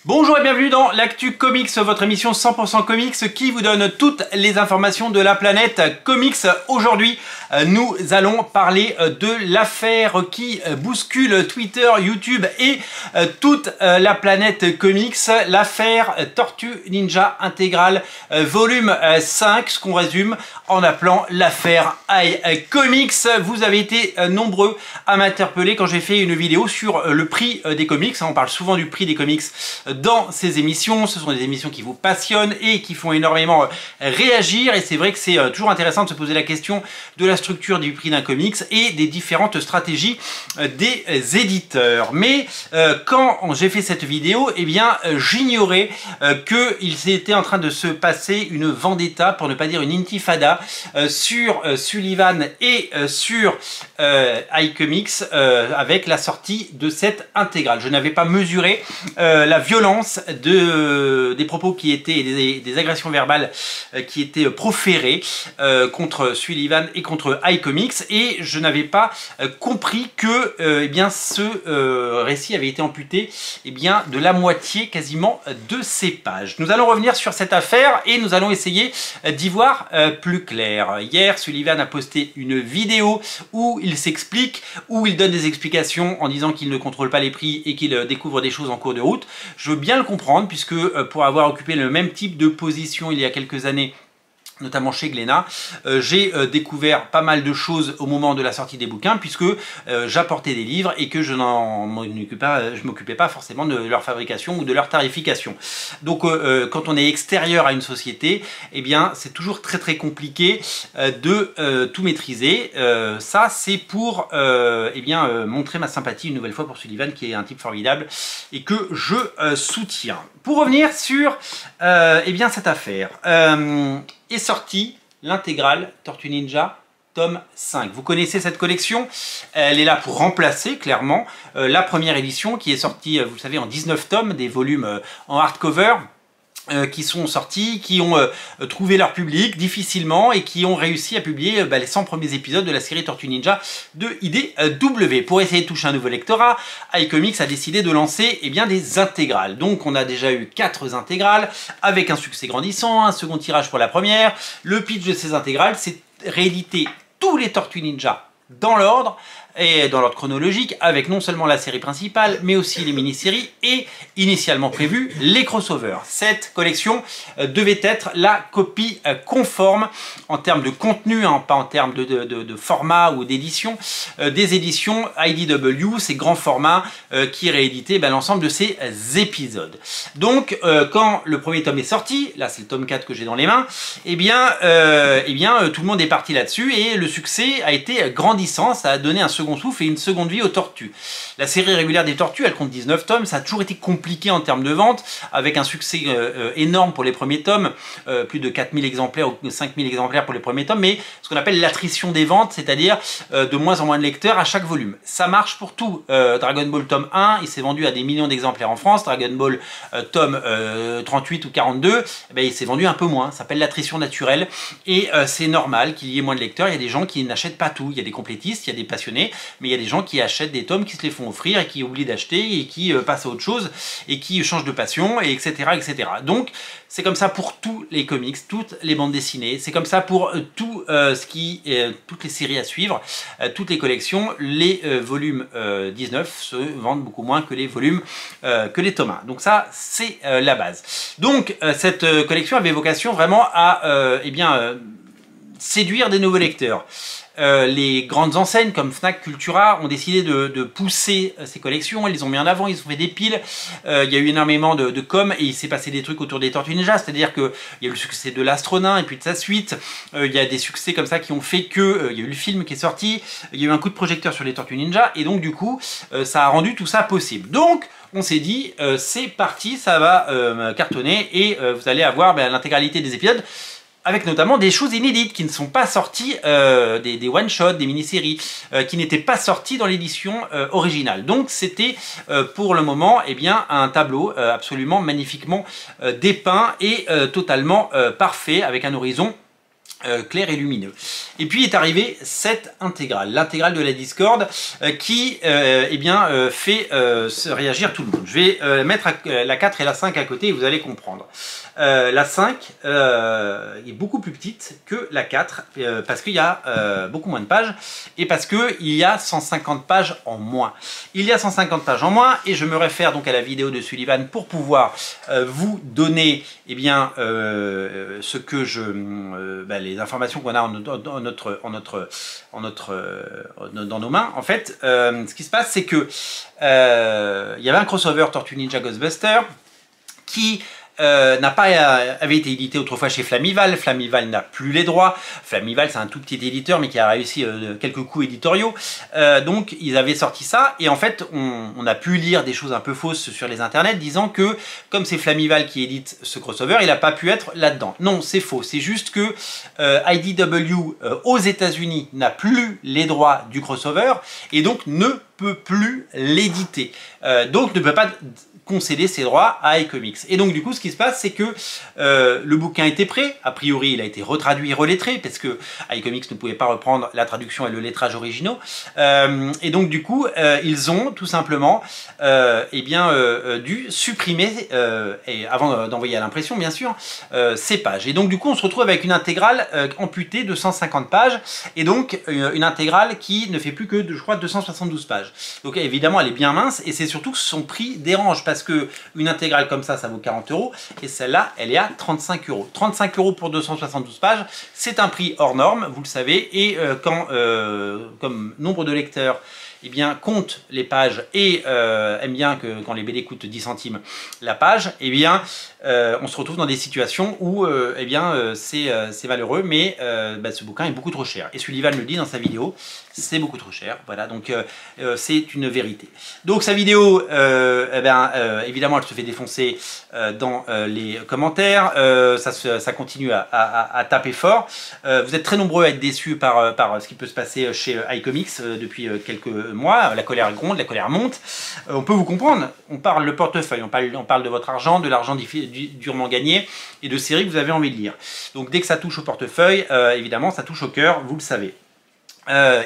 Bonjour et bienvenue dans l'Actu Comics, votre émission 100% comics qui vous donne toutes les informations de la planète comics. Aujourd'hui, nous allons parler de l'affaire qui bouscule Twitter, YouTube et toute la planète comics, l'affaire Tortue Ninja Intégrale volume 5, ce qu'on résume en appelant l'affaire iComics. Vous avez été nombreux à m'interpeller quand j'ai fait une vidéo sur le prix des comics. On parle souvent du prix des comics dans ces émissions. Ce sont des émissions qui vous passionnent et qui font énormément réagir, et c'est vrai que c'est toujours intéressant de se poser la question de la structure du prix d'un comics et des différentes stratégies des éditeurs. Mais quand j'ai fait cette vidéo, eh bien j'ignorais qu'il était en train de se passer une vendetta, pour ne pas dire une intifada, sur Sullivan et sur iComics avec la sortie de cette intégrale. Je n'avais pas mesuré la violence des propos qui étaient, des agressions verbales qui étaient proférées contre Sullivan et contre iComics, et je n'avais pas compris que eh bien, ce récit avait été amputé de la moitié quasiment de ses pages. Nous allons revenir sur cette affaire et nous allons essayer d'y voir plus clair. Hier, Sullivan a posté une vidéo où il s'explique, où il donne des explications en disant qu'il ne contrôle pas les prix et qu'il découvre des choses en cours de route. Je veux bien le comprendre, puisque pour avoir occupé le même type de position il y a quelques années, notamment chez Glénat, j'ai découvert pas mal de choses au moment de la sortie des bouquins, puisque j'apportais des livres et que je m'occupais pas forcément de leur fabrication ou de leur tarification. Donc quand on est extérieur à une société, eh bien c'est toujours très compliqué de tout maîtriser. Ça c'est pour montrer ma sympathie une nouvelle fois pour Sullivan, qui est un type formidable et que je soutiens. Pour revenir sur cette affaire, est sortie l'intégrale Tortue Ninja tome 5. Vous connaissez cette collection, elle est là pour remplacer clairement la première édition qui est sortie, vous le savez, en 19 tomes, des volumes en hardcover, qui sont sortis, qui ont trouvé leur public difficilement et qui ont réussi à publier les 100 premiers épisodes de la série Tortue Ninja de IDW. Pour essayer de toucher un nouveau lectorat, iComics a décidé de lancer des intégrales. Donc on a déjà eu 4 intégrales avec un succès grandissant, un second tirage pour la première. Le pitch de ces intégrales, c'est rééditer tous les Tortues Ninja dans l'ordre, et dans l'ordre chronologique, avec non seulement la série principale, mais aussi les mini-séries et, initialement prévu, les crossovers. Cette collection devait être la copie conforme en termes de contenu, pas en termes de format ou d'édition, des éditions IDW, ces grands formats qui rééditaient l'ensemble de ces épisodes. Donc, quand le premier tome est sorti, là c'est le tome 4 que j'ai dans les mains, tout le monde est parti là-dessus et le succès a été grandissant, ça a donné un second souffle et une seconde vie aux Tortues. La série régulière des Tortues, elle compte 19 tomes, ça a toujours été compliqué en termes de vente, avec un succès énorme pour les premiers tomes, plus de 4000 exemplaires ou 5000 exemplaires pour les premiers tomes, mais ce qu'on appelle l'attrition des ventes, c'est-à-dire de moins en moins de lecteurs à chaque volume. Ça marche pour tout. Dragon Ball tome 1, il s'est vendu à des millions d'exemplaires en France. Dragon Ball tome 38 ou 42, il s'est vendu un peu moins. Ça s'appelle l'attrition naturelle, et c'est normal qu'il y ait moins de lecteurs. Il y a des gens qui n'achètent pas tout, il y a des complétistes, il y a des passionnés, mais il y a des gens qui achètent des tomes, qui se les font offrir et qui oublient d'acheter et qui passent à autre chose et qui changent de passion, et etc. Donc c'est comme ça pour tous les comics, toutes les bandes dessinées, c'est comme ça pour toutes les séries à suivre, toutes les collections. Les volumes 19 se vendent beaucoup moins que les volumes que les tomes 1. Donc ça c'est la base. Donc cette collection avait vocation vraiment à séduire des nouveaux lecteurs. Les grandes enseignes comme Fnac, Cultura ont décidé de pousser ces collections. Ils les ont mis en avant, ils ont fait des piles. Il y a eu énormément de com, et il s'est passé des trucs autour des Tortues Ninja, c'est-à-dire qu'il y a eu le succès de l'Astronaut et puis de sa suite. Il y a des succès comme ça qui ont fait que il y a eu le film qui est sorti, il y a eu un coup de projecteur sur les Tortues Ninja, et donc du coup ça a rendu tout ça possible. Donc on s'est dit c'est parti, ça va cartonner, et vous allez avoir l'intégralité des épisodes, avec notamment des choses inédites qui ne sont pas sorties, des one-shots, des mini-séries, qui n'étaient pas sorties dans l'édition originale. Donc c'était pour le moment un tableau absolument magnifiquement dépeint et totalement parfait, avec un horizon clair et lumineux. Et puis est arrivé cette intégrale, l'intégrale de la Discord qui eh bien, fait réagir tout le monde. Je vais mettre la 4 et la 5 à côté et vous allez comprendre. La 5 est beaucoup plus petite que la 4 parce qu'il y a beaucoup moins de pages et parce qu'il y a 150 pages en moins. Il y a 150 pages en moins et je me réfère donc à la vidéo de Sullivan pour pouvoir vous donner eh bien, ce que les informations qu'on a dans nos mains. En fait, ce qui se passe, c'est que il y avait un crossover Tortue Ninja Ghostbuster qui avait été édité autrefois chez Flamival. Flamival n'a plus les droits. Flamival, c'est un tout petit éditeur, mais qui a réussi quelques coups éditoriaux. Donc, ils avaient sorti ça. Et en fait, on a pu lire des choses un peu fausses sur les internets, disant que, comme c'est Flamival qui édite ce crossover, il n'a pas pu être là-dedans. Non, c'est faux. C'est juste que IDW aux États-Unis n'a plus les droits du crossover et donc ne peut plus l'éditer. Donc, ne peut pas concéder ses droits à iComics. Et donc du coup ce qui se passe c'est que le bouquin était prêt, a priori il a été retraduit et relettré parce que iComics ne pouvait pas reprendre la traduction et le lettrage originaux et donc du coup ils ont tout simplement dû supprimer et avant d'envoyer à l'impression bien sûr ces pages. Et donc du coup on se retrouve avec une intégrale amputée de 150 pages et donc une intégrale qui ne fait plus que je crois 272 pages. Donc évidemment elle est bien mince et c'est surtout que son prix dérange parce que une intégrale comme ça vaut 40 € et celle-là elle est à 35 €. 35 € pour 272 pages, c'est un prix hors norme, vous le savez, et quand comme nombre de lecteurs eh bien, compte les pages et aime bien que quand les BD coûtent 10 centimes la page, eh bien, on se retrouve dans des situations où c'est malheureux, mais ce bouquin est beaucoup trop cher. Et Sullivan le dit dans sa vidéo, c'est beaucoup trop cher. Voilà, donc c'est une vérité. Donc sa vidéo, évidemment, elle se fait défoncer dans les commentaires. Ça continue à taper fort. Vous êtes très nombreux à être déçus par ce qui peut se passer chez iComics depuis quelques mois. La colère gronde, la colère monte. On peut vous comprendre. On parle le portefeuille, on parle de votre argent, de l'argent durement gagné et de séries que vous avez envie de lire. Donc dès que ça touche au portefeuille, évidemment, ça touche au cœur, vous le savez.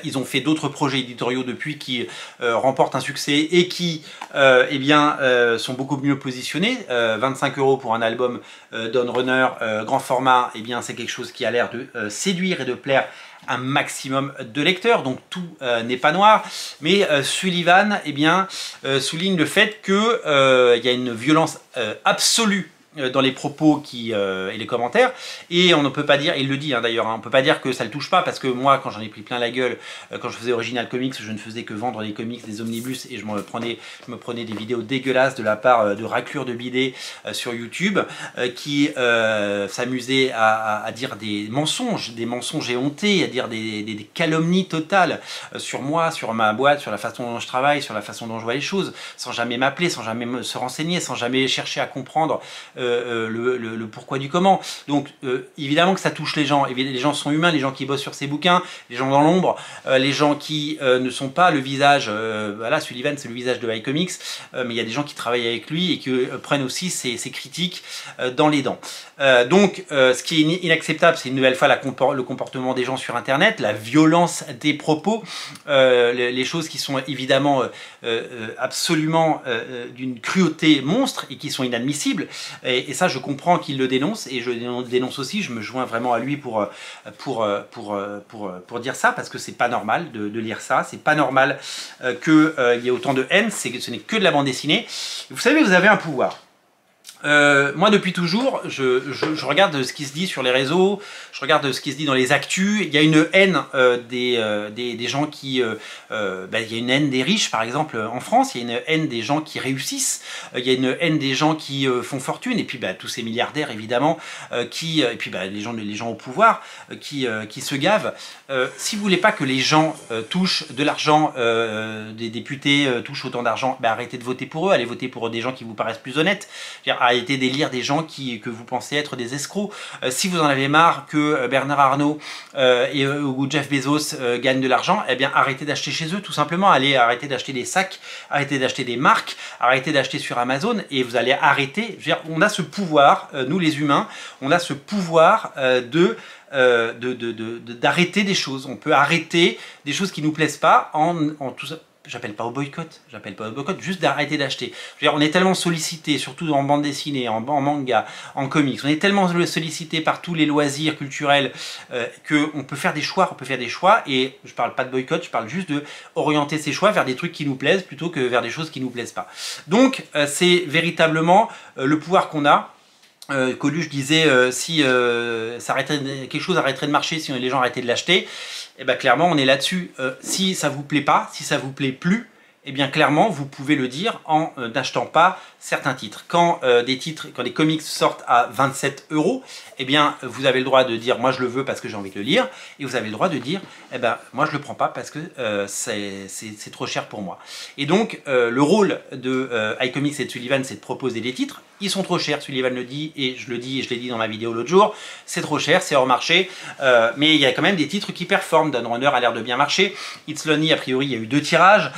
Ils ont fait d'autres projets éditoriaux depuis qui remportent un succès et qui sont beaucoup mieux positionnés. 25 € pour un album Dawn Runner grand format, c'est quelque chose qui a l'air de séduire et de plaire un maximum de lecteurs, donc tout n'est pas noir, mais Sullivan souligne le fait que il y a une violence absolue dans les propos et les commentaires, et on ne peut pas dire, il le dit d'ailleurs, on ne peut pas dire que ça le touche pas, parce que moi quand j'en ai pris plein la gueule, quand je faisais Original Comics, je ne faisais que vendre des comics, des omnibus, et je me prenais des vidéos dégueulasses de la part de raclures de BD sur YouTube, qui s'amusaient à dire des mensonges éhontés, à dire des calomnies totales sur moi, sur ma boîte, sur la façon dont je travaille, sur la façon dont je vois les choses, sans jamais m'appeler, sans jamais se renseigner, sans jamais chercher à comprendre le pourquoi du comment. Donc évidemment que ça touche les gens. Les gens sont humains, les gens qui bossent sur ces bouquins, les gens dans l'ombre, les gens qui ne sont pas le visage, voilà, Sullivan c'est le visage de iComics, mais il y a des gens qui travaillent avec lui et qui prennent aussi ses critiques dans les dents. Donc ce qui est inacceptable, c'est une nouvelle fois le comportement des gens sur internet, la violence des propos, les choses qui sont évidemment absolument d'une cruauté monstre et qui sont inadmissibles. Et ça, je comprends qu'il le dénonce, et je dénonce aussi, je me joins vraiment à lui pour dire ça, parce que c'est pas normal de lire ça, c'est pas normal qu'il y ait autant de haine, ce n'est que de la bande dessinée. Vous savez, vous avez un pouvoir. Moi depuis toujours je regarde ce qui se dit sur les réseaux, je regarde ce qui se dit dans les actus. Il y a une haine des gens qui il y a une haine des riches par exemple en France, il y a une haine des gens qui réussissent, il y a une haine des gens qui font fortune, et puis tous ces milliardaires évidemment et puis les gens au pouvoir qui se gavent. Si vous voulez pas que les gens touchent de l'argent, des députés touchent autant d'argent, arrêtez de voter pour eux, allez voter pour des gens qui vous paraissent plus honnêtes. arrêtez d'élire des gens que vous pensez être des escrocs. Si vous en avez marre que Bernard Arnault ou Jeff Bezos gagnent de l'argent, eh bien arrêtez d'acheter chez eux tout simplement. Allez, arrêtez d'acheter des sacs, arrêtez d'acheter des marques, arrêtez d'acheter sur Amazon et vous allez arrêter. Je veux dire, on a ce pouvoir, nous les humains, on a ce pouvoir d'arrêter des choses. On peut arrêter des choses qui nous plaisent pas en tout ça. J'appelle pas au boycott, juste d'arrêter d'acheter. On est tellement sollicité, surtout en bande dessinée, en manga, en comics, on est tellement sollicité par tous les loisirs culturels qu'on peut faire des choix, et je parle pas de boycott, je parle juste de orienter ces choix vers des trucs qui nous plaisent plutôt que vers des choses qui nous plaisent pas. Donc c'est véritablement le pouvoir qu'on a. Coluche disait si quelque chose arrêterait de marcher si les gens arrêtaient de l'acheter, et bien clairement on est là-dessus. Si ça vous plaît pas, si ça vous plaît plus, et bien clairement vous pouvez le dire en n'achetant pas certains titres. Quand des comics sortent à 27 €, eh bien vous avez le droit de dire moi je le veux parce que j'ai envie de le lire, et vous avez le droit de dire eh ben moi je le prends pas parce que c'est trop cher pour moi. Et donc le rôle de iComics et de Sullivan, c'est de proposer des titres. Ils sont trop chers, Sullivan le dit, et je le dis et je l'ai dit dans ma vidéo l'autre jour, c'est trop cher, c'est hors marché, mais il y a quand même des titres qui performent. Dan Runner a l'air de bien marcher, It's Lonely, a priori il y a eu 2 tirages.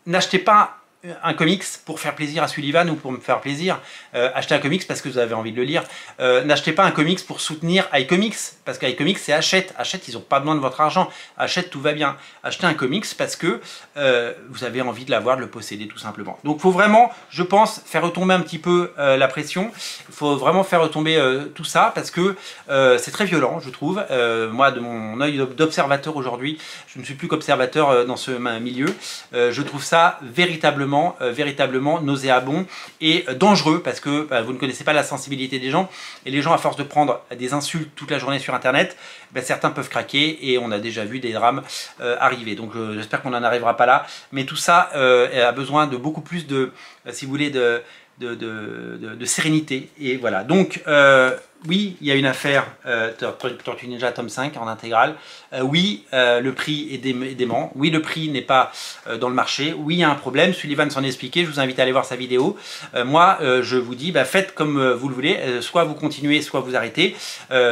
N'achetez pas un comics pour faire plaisir à Sullivan ou pour me faire plaisir. Achetez un comics parce que vous avez envie de le lire. N'achetez pas un comics pour soutenir iComics, parce qu'iComics c'est Hachette. Hachette, ils n'ont pas besoin de votre argent. Hachette, tout va bien. Achetez un comics parce que vous avez envie de l'avoir, de le posséder tout simplement. Donc il faut vraiment, je pense, faire retomber un petit peu la pression. Il faut vraiment faire retomber tout ça parce que c'est très violent, je trouve. Moi, de mon œil d'observateur aujourd'hui, je ne suis plus qu'observateur dans ce milieu. Je trouve ça véritablement nauséabond et dangereux parce que vous ne connaissez pas la sensibilité des gens, et les gens, à force de prendre des insultes toute la journée sur internet, certains peuvent craquer, et on a déjà vu des drames arriver. Donc j'espère qu'on n'en arrivera pas là, mais tout ça a besoin de beaucoup plus de, si vous voulez, de sérénité. Et voilà, donc oui, il y a une affaire Tortue Ninja tome 5 en intégrale. Oui, le prix est dément. Oui, le prix n'est pas dans le marché. Oui, il y a un problème. Sullivan s'en est expliqué. Je vous invite à aller voir sa vidéo. Moi, je vous dis, faites comme vous le voulez. Soit vous continuez, soit vous arrêtez.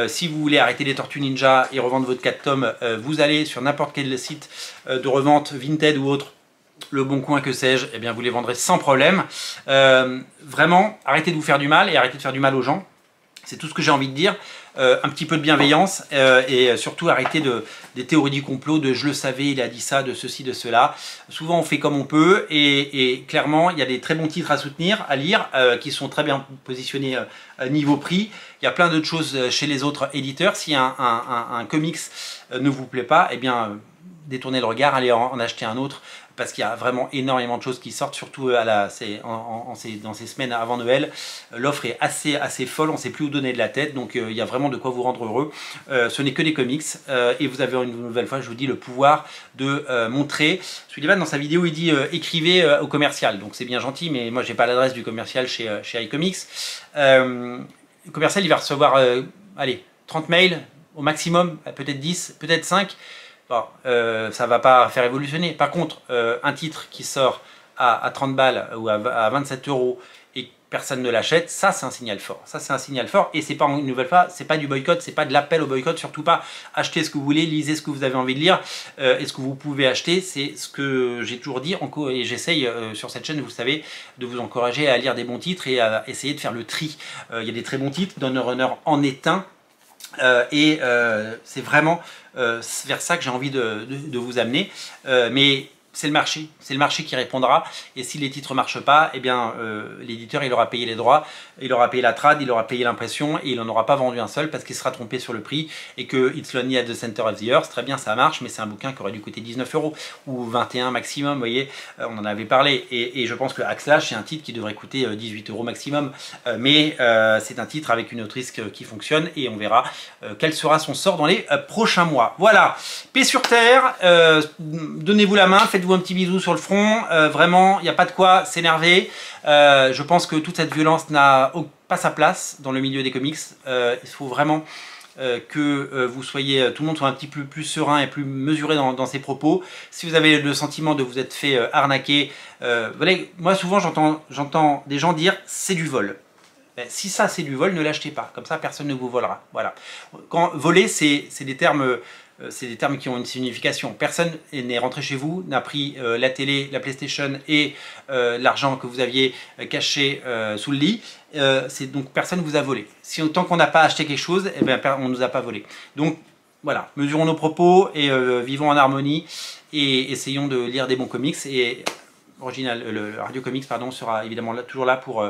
Si vous voulez arrêter les Tortues Ninja et revendre votre 4 tomes, vous allez sur n'importe quel site de revente, Vinted ou autre, Le Bon Coin, que sais-je, eh bien vous les vendrez sans problème. Vraiment, arrêtez de vous faire du mal et arrêtez de faire du mal aux gens. C'est tout ce que j'ai envie de dire. Un petit peu de bienveillance et surtout arrêtez des théories du complot, de je le savais, il a dit ça, de ceci, de cela. Souvent on fait comme on peut, et clairement il y a des très bons titres à soutenir, à lire, qui sont très bien positionnés niveau prix. Il y a plein d'autres choses chez les autres éditeurs. Si un comics ne vous plaît pas, eh bien détournez le regard, allez en acheter un autre, parce qu'il y a vraiment énormément de choses qui sortent, surtout dans ces semaines avant Noël. L'offre est assez folle, on ne sait plus où donner de la tête, donc il y a vraiment de quoi vous rendre heureux. Ce n'est que des comics, et vous avez une nouvelle fois, je vous dis, le pouvoir de montrer. Sullivan, dans sa vidéo, il dit écrivez au commercial, donc c'est bien gentil, mais moi j'ai pas l'adresse du commercial chez iComics. Le commercial, il va recevoir allez, 30 mails au maximum, peut-être 10, peut-être 5. Bon, ça va pas faire évolutionner. Par contre, un titre qui sort à 30 balles ou à 27 € et personne ne l'achète, ça c'est un signal fort. Ça c'est un signal fort, et c'est pas une nouvelle fois, c'est pas du boycott, c'est pas de l'appel au boycott, surtout pas. Achetez ce que vous voulez, lisez ce que vous avez envie de lire, et ce que vous pouvez acheter, c'est ce que j'ai toujours dit, et j'essaye sur cette chaîne, vous savez, de vous encourager à lire des bons titres et à essayer de faire le tri. Il y a des très bons titres, Dan Runner en est un. C'est vraiment vers ça que j'ai envie de vous amener, mais c'est le marché qui répondra, et si les titres ne marchent pas, eh bien l'éditeur il aura payé les droits, il aura payé la trad, il aura payé l'impression, et il n'en aura pas vendu un seul parce qu'il sera trompé sur le prix, et que It's Lonely at the Center of the Earth, très bien, ça marche, mais c'est un bouquin qui aurait dû coûter 19 € ou 21 maximum, vous voyez, on en avait parlé, et je pense que Axlash c'est un titre qui devrait coûter 18 € maximum, mais c'est un titre avec une autrice qui fonctionne, et on verra quel sera son sort dans les prochains mois. Voilà, paix sur terre, donnez-vous la main, faites-vous un petit bisou sur le front, vraiment il n'y a pas de quoi s'énerver. Je pense que toute cette violence n'a pas sa place dans le milieu des comics. Il faut vraiment que vous soyez, tout le monde soit un petit peu plus serein et plus mesuré dans ses propos. Si vous avez le sentiment de vous être fait arnaquer, voilà, moi souvent j'entends des gens dire c'est du vol. Si ça c'est du vol, ne l'achetez pas, comme ça personne ne vous volera. Voilà. Quand voler, c'est des termes qui ont une signification. Personne n'est rentré chez vous, n'a pris la télé, la PlayStation et l'argent que vous aviez caché sous le lit. Donc personne ne vous a volé. Tant qu'on n'a pas acheté quelque chose, eh bien, on ne nous a pas volé. Donc voilà, mesurons nos propos et vivons en harmonie et essayons de lire des bons comics. Et le Radio Comics pardon, sera évidemment toujours là pour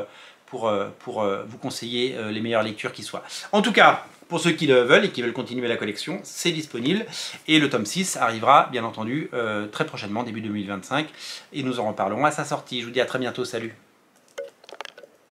vous conseiller les meilleures lectures qui soient. En tout cas, pour ceux qui le veulent et qui veulent continuer la collection, c'est disponible. Et le tome 6 arrivera, bien entendu, très prochainement, début 2025. Et nous en reparlerons à sa sortie. Je vous dis à très bientôt, salut!